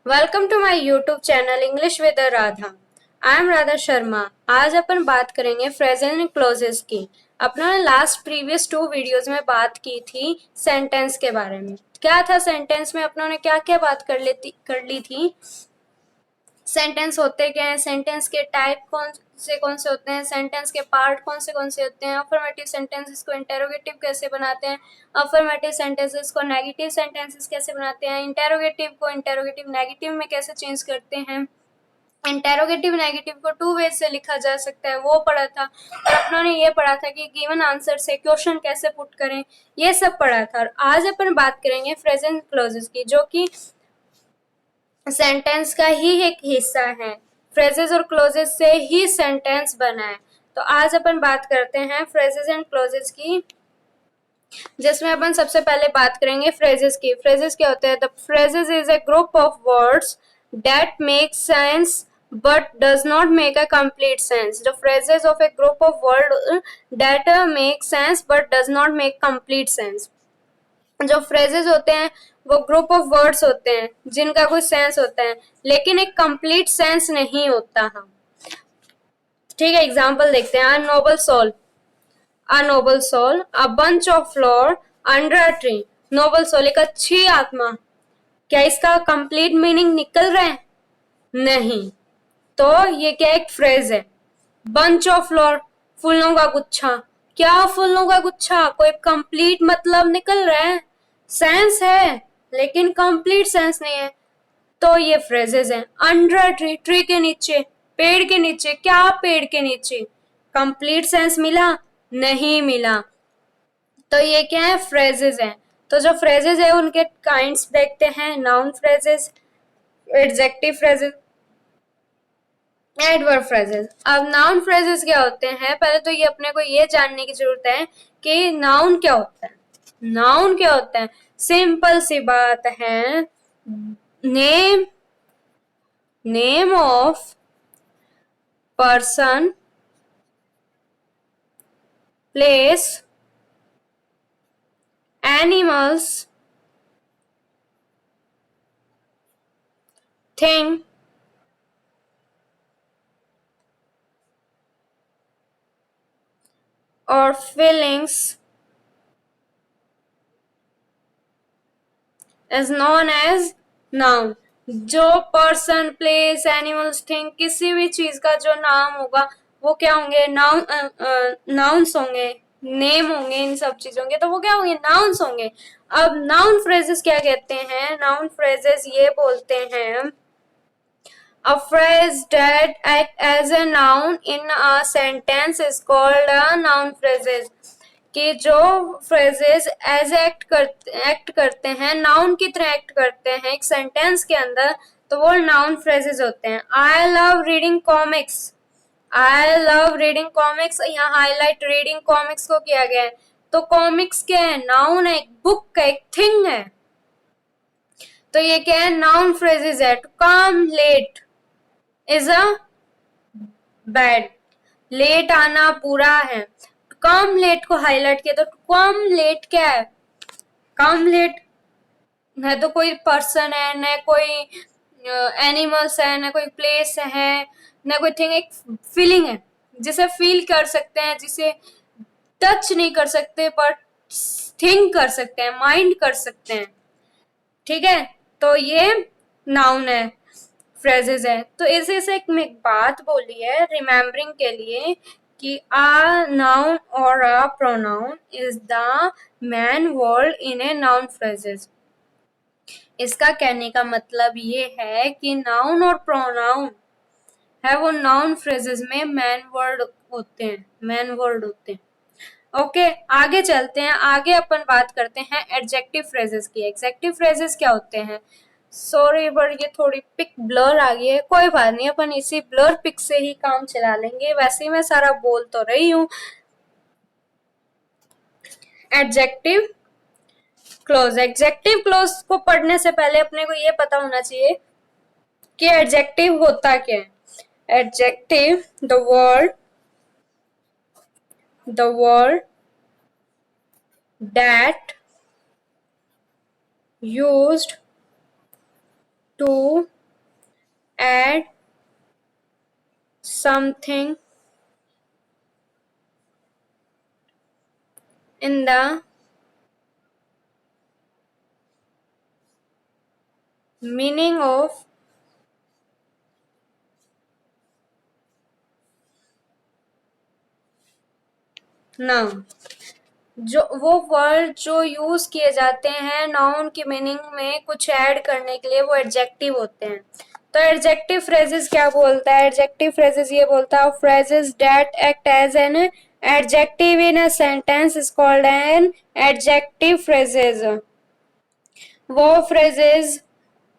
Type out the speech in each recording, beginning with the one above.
Welcome to my YouTube channel English with Radha. I am Radha Sharma. आज अपन बात करेंगे फ्रेजेस एंड क्लोजेस की। अपना लास्ट प्रीवियस 2 वीडियोस में बात की थी सेंटेंस के बारे में। क्या था सेंटेंस में, अपनों ने क्या क्या बात कर ली थी। सेंटेंस होते क्या है, सेंटेंस के टाइप कौन से होते हैं, सेंटेंस के पार्ट कौन से होते हैं, अफर्मेटिव सेंटेंसेस को इंटेरोगेटिव कैसे बनाते हैं, अफर्मेटिव सेंटेंसेस को नेगेटिव सेंटेंसेस कैसे बनाते हैं, इंटेरोगेटिव को इंटेरोगेटिव नेगेटिव में कैसे चेंज करते हैं, इंटेरोगेटिव नेगेटिव को 2 वेज से लिखा जा सकता है, वो पढ़ा था। और अपनों ने ये पढ़ा था कि गिवन आंसर से क्वेश्चन कैसे पुट करें, ये सब पढ़ा था। और आज अपन बात करेंगे फ्रेजेस क्लोजेस की, जो कि सेंटेंस का ही एक हिस्सा है। फ्रेजेस और क्लोजेस से ही सेंटेंस बना है। तो आज अपन बात करते हैं फ्रेजेस एंड क्लोजेस की, जिसमें अपन सबसे पहले बात करेंगे फ्रेजेस की। फ्रेजेस क्या होते हैं? The phrases is a group of words that make sense but does not make a complete sense. The phrases of a group of words that make sense but does not make complete sense. जो phrases होते हैं वो group of words होते हैं जिनका कोई sense होता है लेकिन एक कंप्लीट सेंस नहीं होता। हम ठीक है, एग्जांपल देखते हैं। A noble soul, a bunch of flower under a tree. Noble soul एक अच्छी आत्मा, क्या इसका कंप्लीट मीनिंग निकल रहा है? नहीं। तो ये क्या एक फ्रेज है। बंच ऑफ फ्लावर, फूलों का गुच्छा, क्या फूलों का गुच्छा कोई कंप्लीट मतलब निकल रहा है? सेंस है लेकिन कंप्लीट सेंस नहीं है। तो ये फ्रेजेस हैं। अंडर ट्री, ट्री के नीचे, पेड़ के नीचे, क्या पेड़ के नीचे? कंप्लीट सेंस मिला? नहीं मिला। तो ये क्या है? फ्रेजेस हैं। तो जो फ्रेजेस है उनके काइंड्स देखते हैं। Noun phrases, adjective phrases, adverb phrases. अब नाउन फ्रेजेस क्या होते हैं? पहले तो ये अपने को ये जानने की जरूरत है कि नाउन क्या होता है। नाउन क्या होता है? सिंपल सी बात है, name of person, place, animals, thing, और feelings is known as noun. जो पर्सन, प्लेस, एनिमल्स, थिंग, किसी भी चीज का जो नाम होगा वो क्या होंगे? नाउन्स होंगे, नेम होंगे इन सब चीजों के, तो वो क्या होंगे? नाउन्स होंगे। अब नाउन फ्रेजेस क्या कहते हैं? नाउन फ्रेजेस ये बोलते हैं, a phrase that act as a noun in a sentence is called a noun phrases. कि जो फ्रेजेस एज एक्ट करते हैं, नाउन की तरह एक्ट करते हैं एक सेंटेंस के अंदर, तो वो नाउन फ्रेजेस होते हैं। I love reading comics, I love reading comics, यहाँ हाईलाइट रीडिंग कॉमिक्स को किया गया है। तो कॉमिक्स क्या है? नाउन है, एक बुक का, एक थिंग है। तो ये क्या है? नाउन फ्रेजेस है। To come late is a bad, late आना बुरा है। कम लेट को हाईलाइट किया, तो कम लेट क्या है? कम लेट न तो कोई पर्सन है, न कोई एनिमल्स है, न कोई प्लेस है, न कोई थिंग। एक फीलिंग है जिसे फील कर सकते हैं, जिसे टच नहीं कर सकते बट थिंक कर सकते हैं, माइंड कर सकते हैं। ठीक है, तो ये नाउन है, फ्रेजेस है। तो इसे से एक बात बोली है रिमेम्बरिंग के लिए कि a noun or a pronoun is the main word in a noun phrases. इसका कहने का मतलब ये है कि नाउन और प्रोनाउन है वो नाउन फ्रेजेस में मेन वर्ड होते हैं, मेन वर्ड होते हैं। ओके, आगे चलते हैं। आगे अपन बात करते हैं एडजेक्टिव फ्रेजेस की। एडजेक्टिव फ्रेजेस क्या होते हैं? सॉरी बट ये थोड़ी पिक ब्लर आ गई है, कोई बात नहीं, अपन इसी ब्लर पिक से ही काम चला लेंगे। वैसे ही मैं सारा बोल तो रही हूँ। एडजेक्टिव क्लोज, एडजेक्टिव क्लोज को पढ़ने से पहले अपने को ये पता होना चाहिए कि एडजेक्टिव होता क्या है। Adjective, the word that used to add something in the meaning of noun। जो वो वर्ड जो यूज किए जाते हैं नाउन की मीनिंग में कुछ ऐड करने के लिए वो एडजेक्टिव होते हैं। तो एडजेक्टिव फ्रेजेस क्या बोलता है? एडजेक्टिव फ्रेजेस ये बोलता है phrases that act as an adjective in a sentence is called an adjective phrases. वो फ्रेजेस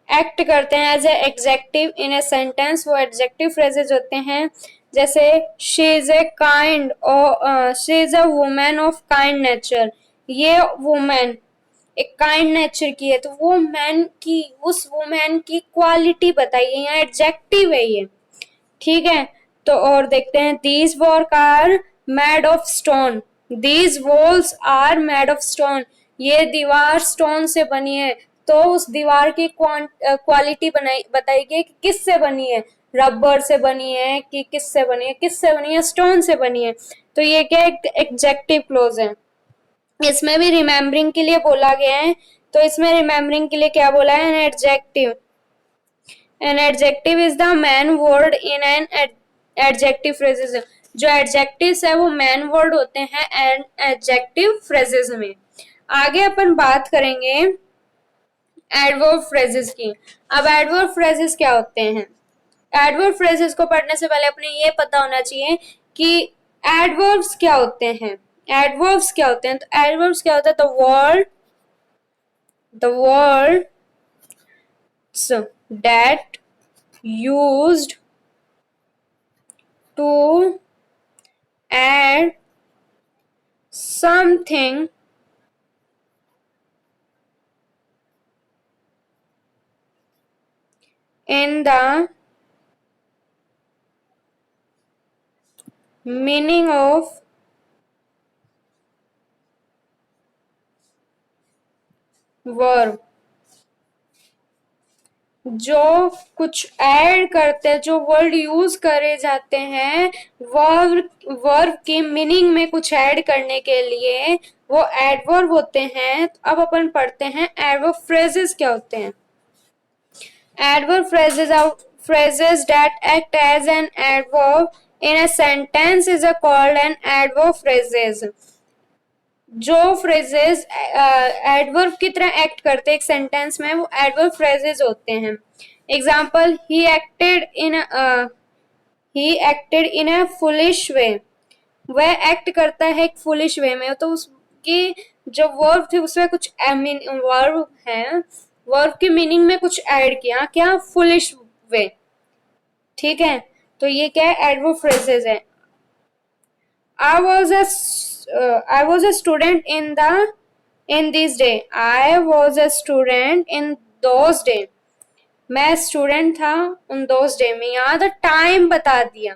एक्ट करते हैं as a adjective in a sentence, वो एडजेक्टिव फ्रेजेस होते हैं। जैसे शी इज ए काइंड और she is a woman of kind nature, ये woman एक काइंड नेचर की है, तो वो मैन की उस वुमेन की क्वालिटी बताइए, यहाँ एडजेक्टिव है ये, ठीक है। तो और देखते हैं these work are made of stone, these walls are made of stone, ये दीवार स्टोन से बनी है। तो उस दीवार की क्वालिटी बनाई बताइए कि किससे बनी है, रबर से बनी है कि किससे बनी है, किससे बनी है, स्टोन से बनी है। तो ये क्या एक एडजेक्टिव क्लोज है। इसमें भी रिमेम्बरिंग के लिए बोला गया है, तो इसमें रिमेम्बरिंग के लिए क्या बोला है? An adjective. An adjective is the man word in an adjective phrases. जो एडजेक्टिव्स है वो मैन वर्ड होते हैं एन एडजेक्टिव फ्रेजेस में। आगे अपन बात करेंगे एडवर्ब फ्रेजेस की। अब एडवर्ब फ्रेजेस क्या होते हैं? एडवर्ब फ्रेजेस को पढ़ने से पहले अपने ये पता होना चाहिए कि एडवर्ब्स क्या होते हैं। एडवर्ब्स क्या होते हैं? तो एडवर्ब्स क्या होता है? The words that used to add something in the meaning of verb। जो कुछ ऐड करते हैं, जो वर्ड यूज करे जाते हैं वर्ब की मीनिंग में कुछ ऐड करने के लिए, वो एडवर्ब होते हैं। तो अब अपन पढ़ते हैं एडवर्ब फ्रेजेस क्या होते हैं। Adverb phrases are phrases that act as an adverb in a sentence is called an adverb phrases। जो फ्रेजेस एडवर्ब की तरह एक्ट करते हैं एक सेंटेंस में, वो एडवर्ब फ्रेजेस होते हैं। Example, he acted in a foolish way, वह एक्ट करता है एक फुलिश वे में। तो उसकी जो वर्ब थी उसमें कुछ वर्ब है, वर्ब की मीनिंग में कुछ ऐड किया, क्या? फुलिश वे, ठीक है। तो ये क्या है? एडवर्ब फ्रेजेस है। I was a student in this day, I was a student in those day, मैं स्टूडेंट था उन दोज डे में। यहाँ द टाइम बता दिया,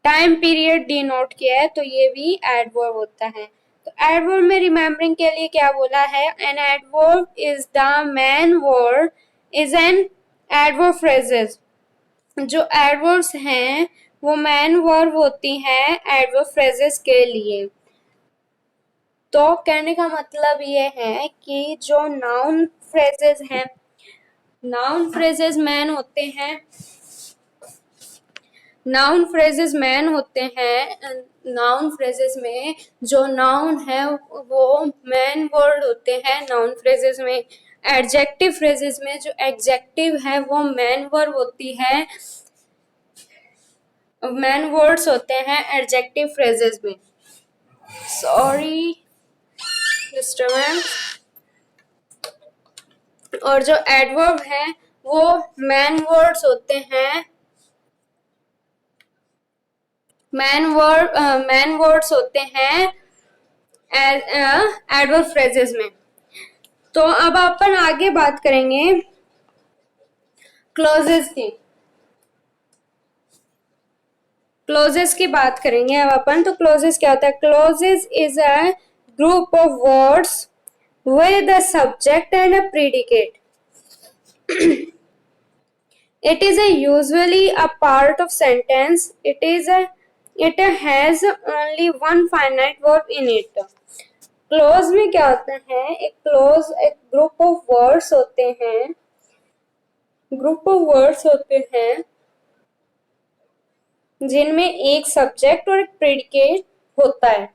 टाइम पीरियड डिनोट किया है, तो ये भी एडवर्ब होता है। तो एडवर्ब में रिमेम्बरिंग के लिए क्या बोला है? An adverb is the man word is an adverb phrases. जो एडवर्ब्स हैं वो मैन वर्ब होती हैं एडवर्ब फ्रेजेस के लिए। तो कहने का मतलब ये है कि जो नाउन फ्रेजेस हैं, नाउन फ्रेजेस मैन होते हैं, नाउन फ्रेजेस मैन होते हैं। नाउन फ्रेजेस में जो नाउन है वो मैन वर्ड होते हैं नाउन फ्रेजेस में। एडजेक्टिव फ्रेजेस में जो एडजेक्टिव है वो मैन वर्ब होती है, मैन वर्ड्स होते हैं एडजेक्टिव फ्रेजेस में। Sorry disturbance. और जो एडवर्ब है वो मैन वर्ड्स होते हैं, मैन वर्ड्स होते हैं एडवर्ब फ्रेजेस में। तो अब अपन आगे बात करेंगे क्लोजेस की। क्लोजेस की बात करेंगे अब अपन। तो क्लोजेस क्या होता है? Clauses is a group of words with a subject and a predicate। It is a usually a part of sentence. It has only one finite verb in it. Close में क्या होता है, एक ग्रुप ऑफ वर्ड्स होते हैं जिनमें एक subject और एक प्रेडिकेट होता है,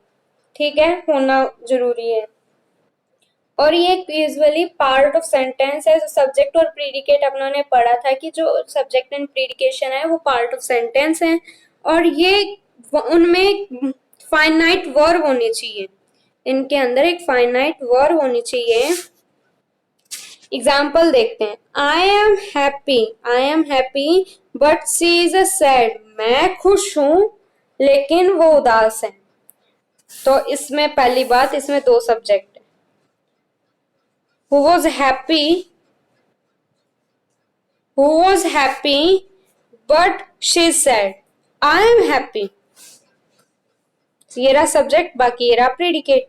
ठीक है, होना जरूरी है। और ये यूजुअली पार्ट ऑफ सेंटेंस है। जो सब्जेक्ट और प्रीडिकेट अपनों ने पढ़ा था कि जो सब्जेक्ट एंड प्रीडिकेशन है वो पार्ट ऑफ सेंटेंस है, और ये उनमें फाइनाइट वर्ब होनी चाहिए, इनके अंदर एक फाइनाइट वर्ब होनी चाहिए। एग्जाम्पल देखते हैं। I am happy but she is sad. मैं खुश हूं लेकिन वो उदास है। तो इसमें पहली बात, इसमें दो सब्जेक्ट है। Who was happy but she said I am happy। ये रहा सब्जेक्ट, बाकी ये रहा प्रेडिकेट,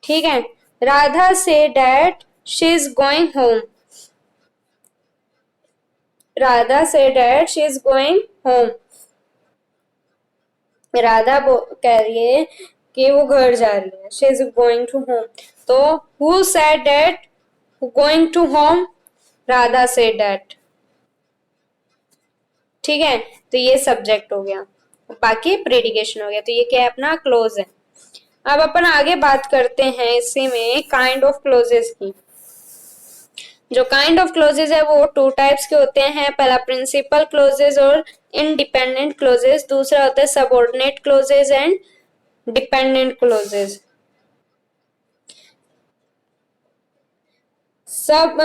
ठीक है। Radha said that she is going home। Radha said that she is going home। Radha कह रही है कि वो घर जा रही है। she is going to home। तो who said that going to home? Radha said that, ठीक है। तो ये सब्जेक्ट हो गया, बाकी प्रेडिकेशन हो गया। तो ये क्या है, अपना क्लोज है। अब अपन आगे बात करते हैं इसी में काइंड ऑफ क्लोजेस की। जो काइंड ऑफ क्लोजेस है वो टू टाइप्स के होते हैं। पहला प्रिंसिपल क्लोजेस और इंडिपेंडेंट क्लोजेस, दूसरा होता है subordinate clauses and dependent clauses. सब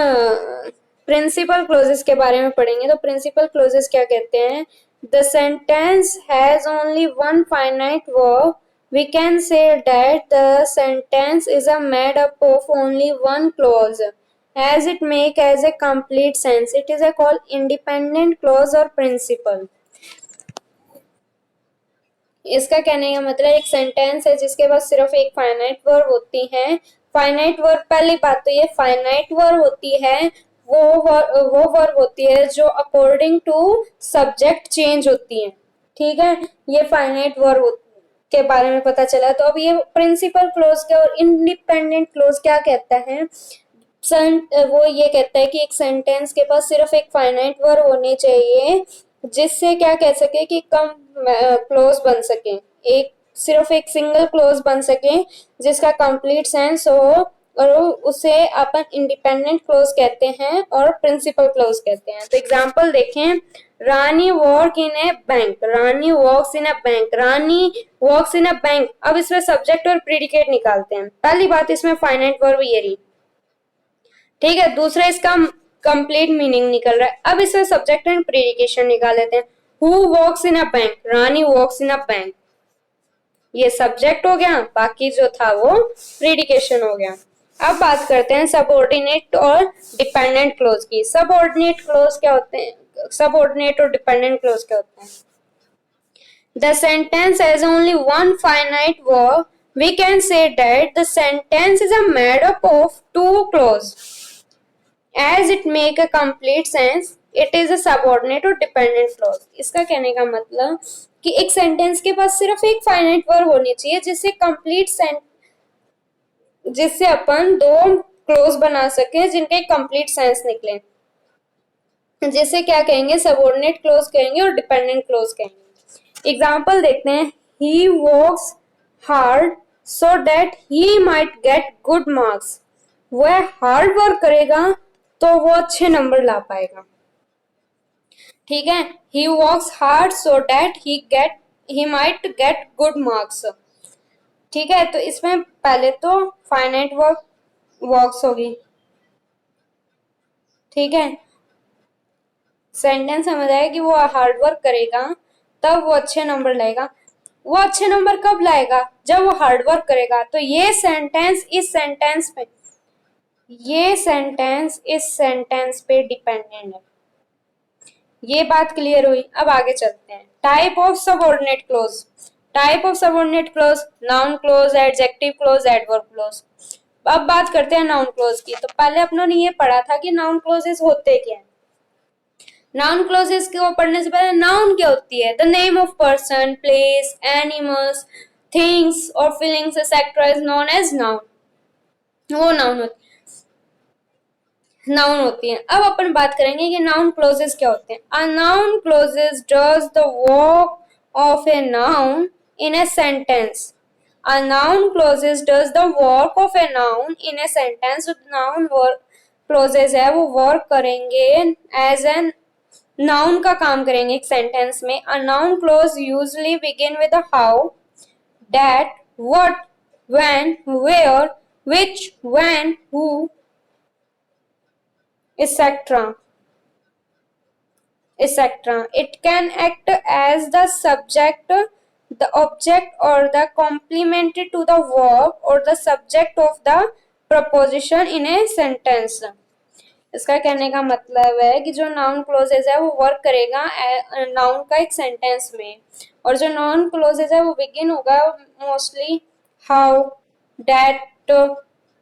प्रिंसिपल क्लोजेस के बारे में पढ़ेंगे। तो प्रिंसिपल क्लोजेस क्या कहते हैं, the sentence has only one finite verb, we can say that the sentence is a made up of only one clause as it make as a complete sense, it is a called independent clause और principle। इसका कहने का मतलब एक sentence है जिसके पास सिर्फ एक फाइनाइट वर्ब होती है। फाइनाइट वर्ब, पहली बात तो ये फाइनाइट वर्ब होती है, वो वर्ब होती है जो अकॉर्डिंग टू सब्जेक्ट चेंज होती है, ठीक है। ये फाइनाइट वर्ब के बारे में पता चला। तो अब ये प्रिंसिपल क्लोज क्या और इंडिपेंडेंट क्लोज क्या कहता है, वो ये कहता है कि एक सेंटेंस के पास सिर्फ एक फाइनाइट वर्ब होनी चाहिए जिससे क्या कह सके कि कम क्लोज बन सके, सिर्फ एक सिंगल क्लोज बन सके जिसका कंप्लीट सेंस हो, और उसे अपन इंडिपेंडेंट क्लोज कहते हैं और प्रिंसिपल क्लोज कहते हैं। तो एग्जांपल देखें, Rani walk in a bank, Rani walks in a bank, Rani walks in a bank. अब इसमें सब्जेक्ट और प्रेडिकेट निकालते हैं। पहली बात, इसमें फाइनाइट वर्ब ये रही, ठीक है। दूसरा, इसका कंप्लीट मीनिंग निकल रहा है। अब इसमें सब्जेक्ट एंड प्रेडिकेशन निकाल लेते हैं। Who walks in a bank, Rani walks in a bank, ये सब्जेक्ट हो गया, बाकी जो था वो प्रेडिकेशन हो गया। अब बात करते हैं सबऑर्डिनेट और डिपेंडेंट क्लोज की। सबऑर्डिनेट क्लोज क्या होते हैं, सबऑर्डिनेट और डिपेंडेंट क्लोज क्या होते हैं, the sentence has only one finite verb, we can say that the sentence is a made up of two clause as it make a complete sense, it is a subordinate और dependent clause। इसका कहने का मतलब कि एक sentence के पास सिर्फ एक फाइनाइट वर्ब होनी चाहिए जिससे अपन दो क्लोज बना सके जिनके कंप्लीट सेंस निकले, जिसे क्या कहेंगे, सबऑर्डिनेट क्लोज कहेंगे और डिपेंडेंट क्लोज कहेंगे। एग्जाम्पल देखते हैं, he works hard so that he might get good marks। वह हार्ड वर्क करेगा तो वो अच्छे नंबर ला पाएगा, ठीक है। he works hard so that he might get good marks, ठीक है। तो इसमें पहले तो फाइनाइट वर्ब वर्क्स होगी, ठीक है। सेंटेंस समझ आया कि वो हार्ड वर्क करेगा तब वो अच्छे नंबर लाएगा। वो अच्छे नंबर कब लाएगा, जब वो हार्ड वर्क करेगा। तो ये सेंटेंस इस सेंटेंस पे डिपेंडेंट है। ये बात क्लियर हुई। अब आगे चलते हैं, type of subordinate close. Type of subordinate close, noun close, adjective close, adverb close. अब बात करते हैं नाउन क्लोज की। तो पहले अपनों ने ये पढ़ा था कि नाउन क्लोजेस होते क्या हैं। नाउन क्लोजेस को पढ़ने से पहले नाउन क्या होती है? The name of person, place, animals, things और feelings etcetera is known as noun. वो नाउन होती है। अब अपन बात करेंगे कि नाउन क्लोजेस क्या होते हैं। A noun clauses does the work of a noun in a sentence. A noun clauses does the work of a noun in a sentence। Noun work clauses है वो वर्क करेंगे एज एन नाउन का काम करेंगे एक sentence में। A noun clause usually begin with how, that, what, when, where, which, when, who, etc. It can act as the subject, the object, or the complement to the verb or the subject of the proposition in a sentence। इसका कहने का मतलब है कि जो noun closes है वो work करेगा नाउन का एक सेंटेंस में, और जो नाउन क्लोजेज है वो बिगिन होगा mostly how, that,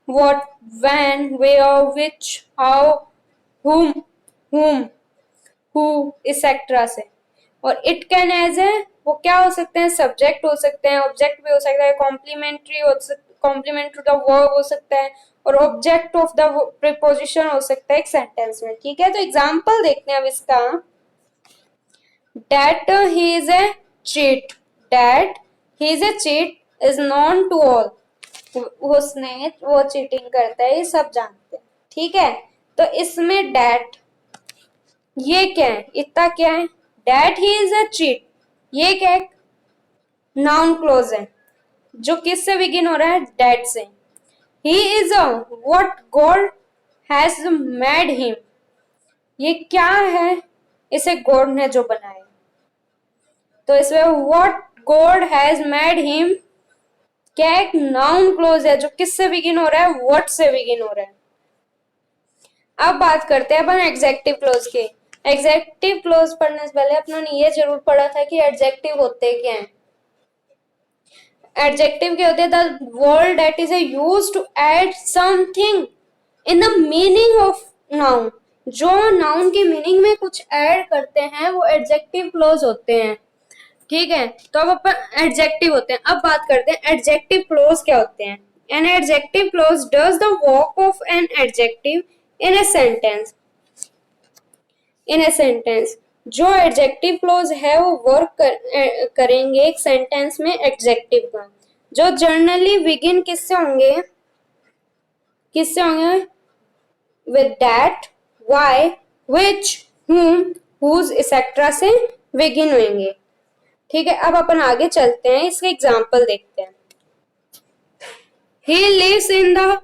what, when, where, which, how, whom, whom, who, etcetera से। और इट कैन एज ए, वो क्या हो सकते हैं? सब्जेक्ट हो सकते हैं, ऑब्जेक्ट भी हो सकता है, कॉम्प्लीमेंट्री हो सकता, कॉम्प्लीमेंट टू द वर्ब हो सकता है, और ऑब्जेक्ट ऑफ द प्रीपोजिशन हो सकता है एक सेंटेंस में। ठीक है, तो एग्जांपल देखते हैं अब इसका। That he is a cheat, that he is a cheat is known to all. उसने, वो चीटिंग करता है, ये सब जानते हैं। ठीक है, तो इसमें डैट, ये क्या है? इतना क्या है? That he is a cheat, ये क्या है? नाउन क्लोज है जो किससे बिगिन हो रहा है? डैट से। He is a what God has made him, ये क्या है? इसे गॉड ने जो बनाया। तो इसमें what God has made him क्या है? एक नाउन क्लोज है जो किससे बिगिन हो रहा है? व्हाट से बिगिन हो रहा है। अब बात करते हैं अपन एडजेक्टिव क्लोज की। एडजेक्टिव क्लोज पढ़ने से पहले अपनों ने ये जरूर पढ़ा था कि एडजेक्टिव होते क्या हैं। एडजेक्टिव क्या होते हैं? The word that is used to add something in the meaning of noun. जो नाउन की मीनिंग में कुछ ऐड करते हैं वो एडजेक्टिव क्लोज होते हैं। ठीक है, तो अब अपन एडजेक्टिव होते हैं। अब बात करते हैं एडजेक्टिव क्लोज क्या होते हैं। An adjective close does the work of N adjective in a sentence. जो एडजेक्टिव क्लोज है वो वर्क करेंगे एक सेंटेंस में एडजेक्टिव का, जो जनरली बिगिन किससे होंगे? With that, why, which, whom, whose, etcetera से बिगिन होंगे। ठीक है, अब अपन आगे चलते हैं, इसके एग्जाम्पल देखते हैं। He lives in the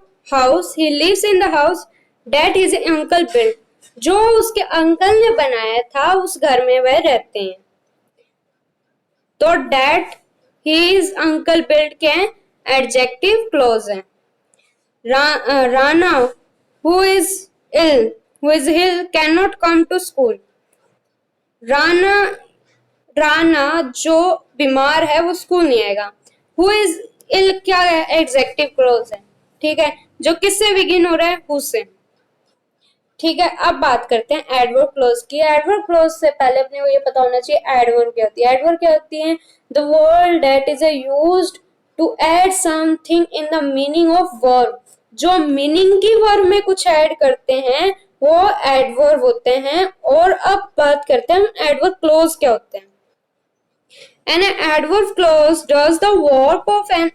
house that his uncle built। जो उसके अंकल ने बनाया था उस घर में वह रहते हैं। तो that his uncle built क्या है? एडजेक्टिव क्लोज है। Rana who is ill cannot come to school। Rana जो बीमार है वो स्कूल नहीं आएगा। हु इज इल क्या है? एडजेक्टिव क्लोज है। ठीक है, जो किससे बिगिन हो रहा है? हु से। ठीक है, अब बात करते हैं एडवर्ब क्लोज की। एडवर्ब क्लोज से पहले अपने को ये पता होना चाहिए एडवर्ब क्या होती है। एडवर्ब क्या होती है? The word that is used to add something in the meaning of verb. जो मीनिंग की वर्ब में कुछ ऐड करते हैं वो एडवर्ब होते हैं। और अब बात करते हैं एडवर्ब क्लोज क्या होते हैं। An adverb clause does the work of an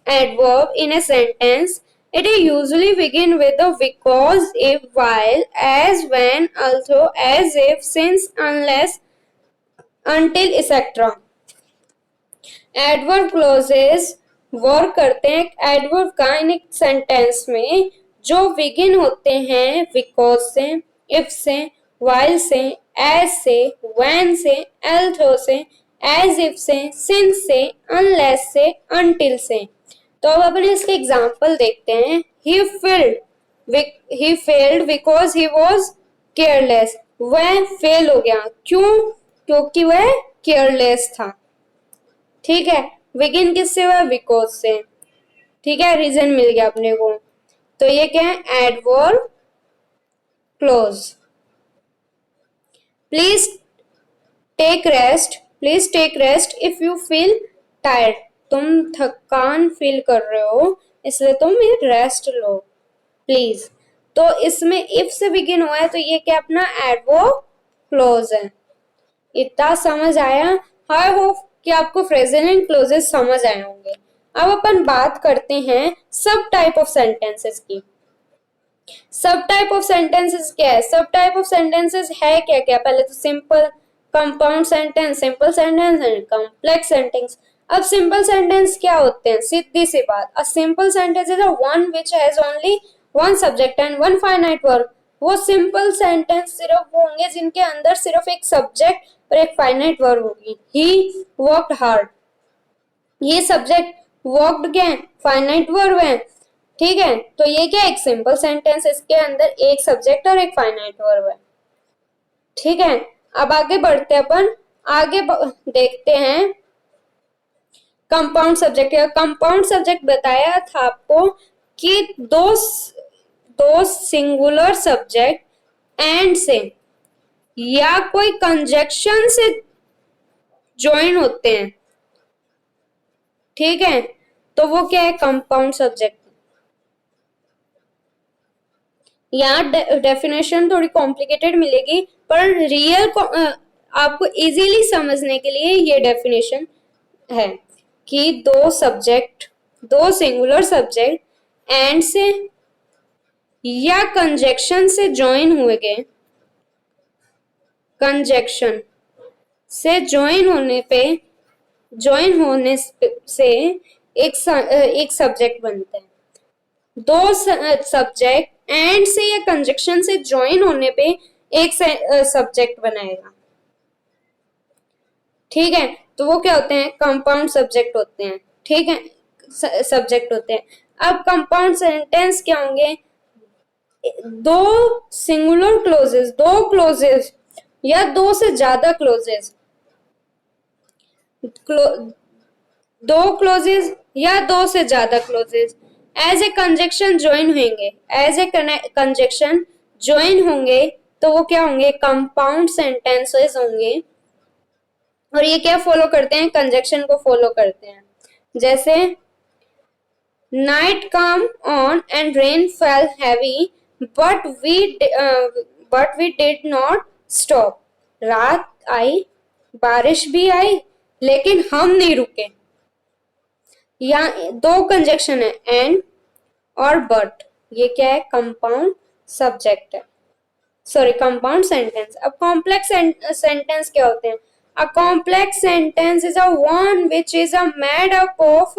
adverb in a sentence. It usually begins with the because, if, while, as, when, although, as if, since, unless, until, etc. Adverb clauses work करते हैं adverb का इन एक sentence में, जो begin होते हैं because से, if से, while से, as से, when से, although से, as if से, since से, unless से, until से। तो अब अपन इसके एग्जांपल देखते हैं। he failed because he was careless। वह फेल हो गया क्यों? क्योंकि वह केयरलेस था। ठीक है, बिगिन किससे हुआ? बिकॉज से। ठीक है, रीजन मिल गया अपने को। तो ये क्या है? Adverb clause. Please take rest if you feel tired. तुम थकान फील कर रहे हो इसलिए तुम रेस्ट लो प्लीज। तो इसमें इफ से बिगिन हुआ है तो ये क्या अपना एडवर्ब क्लोज है। इतना समझ आया? आई होप कि आपको फ्रेजेस एंड क्लोजेस समझ आए होंगे। अब अपन बात करते हैं सब टाइप ऑफ सेंटेंसेस की। सब टाइप ऑफ सेंटेंसेस क्या है? सब टाइप ऑफ सेंटेंसेस है क्या क्या? पहले तो simple, compound sentence, simple sentence and complex sentence. अब सिंपल सेंटेंस क्या होते हैं? सीधी सी बात, a simple sentence is a one which has only one subject and one finite verb. वो सिंपल सेंटेंस सिर्फ वो होंगे जिनके अंदर सिर्फ एक सब्जेक्ट और एक फाइनाइट वर्ब होगी। ही वर्कड हार्ड, ये सब्जेक्ट, वर्कड क्या है? फाइनाइट वर्ब है। ठीक है, तो ये क्या, एक सिंपल सेंटेंस, इसके अंदर एक सब्जेक्ट और एक फाइनाइट वर्ब है। ठीक है, अब आगे बढ़ते हैं अपन, देखते हैं कंपाउंड सब्जेक्ट। कंपाउंड सब्जेक्ट बताया था आपको कि दो सिंगुलर सब्जेक्ट एंड से या कोई कंजक्शन से ज्वाइन होते हैं। ठीक है, तो वो क्या है? Compound subject. यहाँ डेफिनेशन थोड़ी कॉम्प्लिकेटेड मिलेगी पर रियल आपको इजीली समझने के लिए ये डेफिनेशन है कि दो सिंगुलर सब्जेक्ट एंड से या कंजक्शन से ज्वाइन हुए गए, कंजक्शन से ज्वाइन होने से एक सब्जेक्ट बनते हैं। दो सब्जेक्ट एंड से या कंजक्शन से ज्वाइन होने पे एक सब्जेक्ट बनाएगा। ठीक है, तो वो क्या होते हैं? कंपाउंड सब्जेक्ट होते हैं। ठीक है, सब्जेक्ट होते हैं। अब कंपाउंड सेंटेंस क्या होंगे? दो सिंगुलर क्लोजेस, दो क्लोजेस या दो से ज्यादा क्लोजेस, दो क्लोजेस या दो से ज्यादा clauses as a conjunction join होंगे, एज ए कंजक्शन ज्वाइन होंगे तो वो क्या होंगे? कंपाउंड सेंटेंसेस होंगे। और ये क्या फॉलो करते हैं? कंजक्शन को फॉलो करते हैं। जैसे night come on and rain fell heavy but we did not stop. रात आई, बारिश भी आई, लेकिन हम नहीं रुके। यहाँ दो कंजक्शन है, एंड और बट। ये क्या है? कंपाउंड सब्जेक्ट है, सॉरी कंपाउंड सेंटेंस। अब कॉम्प्लेक्स सेंटेंस क्या होते हैं? A complex sentence is a one which is made up of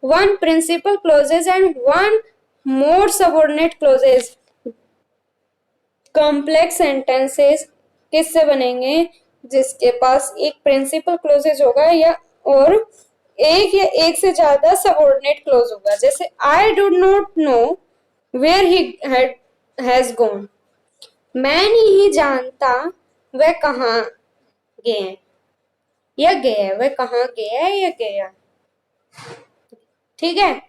one principal clauses and one more subordinate clauses. Complex sentences किससे बनेंगे? जिसके पास एक प्रिंसिपल क्लोजेज होगा या और एक या एक से ज्यादा सबऑर्डिनेट क्लोज होगा। जैसे I do not know where he has gone. मैं नहीं जानता वह कहाँ गए हैं या गया है, वह कहाँ गया है या गया। ठीक है,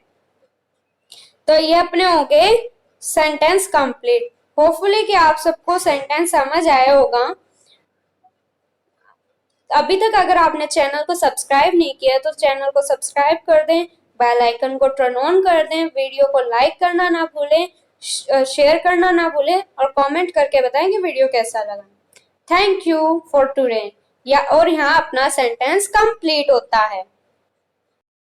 तो ये अपने हो गए सेंटेंस कंप्लीट। होपफुली कि आप सबको सेंटेंस समझ आया होगा। अभी तक अगर आपने चैनल को सब्सक्राइब नहीं किया तो चैनल को सब्सक्राइब कर दें, बेल आइकन को टर्न ऑन कर दें, वीडियो को लाइक करना ना भूलें, शेयर करना ना भूलें और कमेंट करके बताएं कि वीडियो कैसा लगा। Thank you for today. और यहाँ अपना सेंटेंस कंप्लीट होता है।